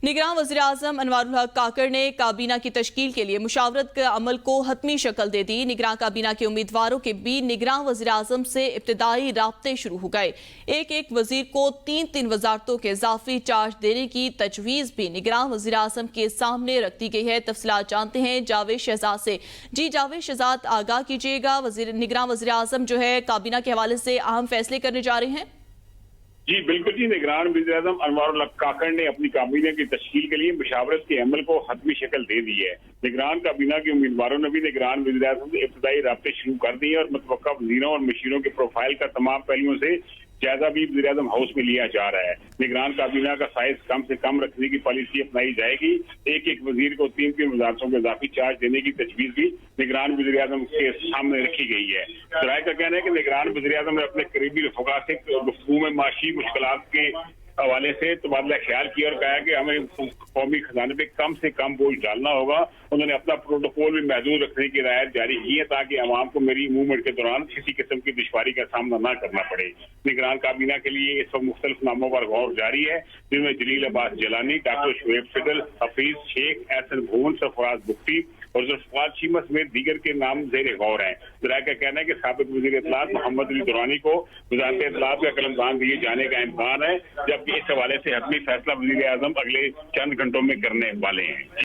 निगरान वज़ीर-ए-आज़म अनवारुल हक काकड़ ने काबीना की तश्कील के लिए मुशावरत के अमल को हतमी शक्ल दे दी। निगरान काबीना के उम्मीदवारों के बीच निगरान वज़ीर-ए-आज़म से इब्तिदाई राब्ते शुरू हो गए। एक वजीर को 3 वजारतों के इजाफी चार्ज देने की तजवीज़ भी निगरान वज़ीर-ए-आज़म के सामने रख दी गई है। तफसीलात जानते हैं जावेद शहजाद से। जी जावेद शहजाद, आगाह कीजिएगा, निगरान वज़ीर-ए-आज़म जो है काबीना के हवाले से अहम फैसले करने जा रहे हैं। जी बिल्कुल जी, निगरान वज़ीर-ए-आज़म अनवारुल हक काकड़ ने अपनी काबीना की तश्कील के लिए मुशावरत के अमल को हतमी शक्ल दे दी है। निगरान काबीना के उम्मीदवारों ने भी निगरान वज़ीर-ए-आज़म से इब्तिदाई राब्ते शुरू कर दिए और मुतवक्का वज़ीरों और मशीरों के प्रोफाइल का तमाम पहलुओं से जायजा भी वज़ीर-ए-आज़म हाउस में लिया जा रहा है। निगरान काबीना का साइज कम से कम रखने की पॉलिसी अपनाई जाएगी। एक वजीर को 3 वजारतों के इजाफी चार्ज देने की तजवीज भी निगरान वज़ीर-ए-आज़म के सामने रखी गई है। सराय का कहना है कि निगरान वज़ीर-ए-आज़म ने अपने करीबी रफ़का से गुफ्तगू में माशी मुश्किलात के हवाले से तबादला ख्याल किया और कहा कि हमें कौमी खजाने पे कम से कम बोझ डालना होगा। उन्होंने अपना प्रोटोकॉल भी महदूद रखने की हिदायत जारी की है ताकि अवाम को मेरी मूवमेंट के दौरान किसी किस्म की दुश्वारी का सामना न करना पड़े। निगरान काबीना के लिए इस वक्त मुख्तलिफ नामों पर गौर जारी है, जिनमें जलील अब्बास जलानी, डॉक्टर शुएब सिडल, हफीज शेख, एहसन भून, सरफराज बुख्ती और जुल्फ़िकार चीमा समेत दीगर के नाम ज़ेर गौर हैं। ज़राए का कहना है कि साबिक़ वज़ीर इत्तलात मोहम्मद अली दुरानी को वज़ारत इत्तलात का कलमदान दिए जाने का इम्कान है, जबकि इस हवाले से हतमी फैसला वज़ीर-ए-आज़म अगले चंद घंटों में करने वाले हैं।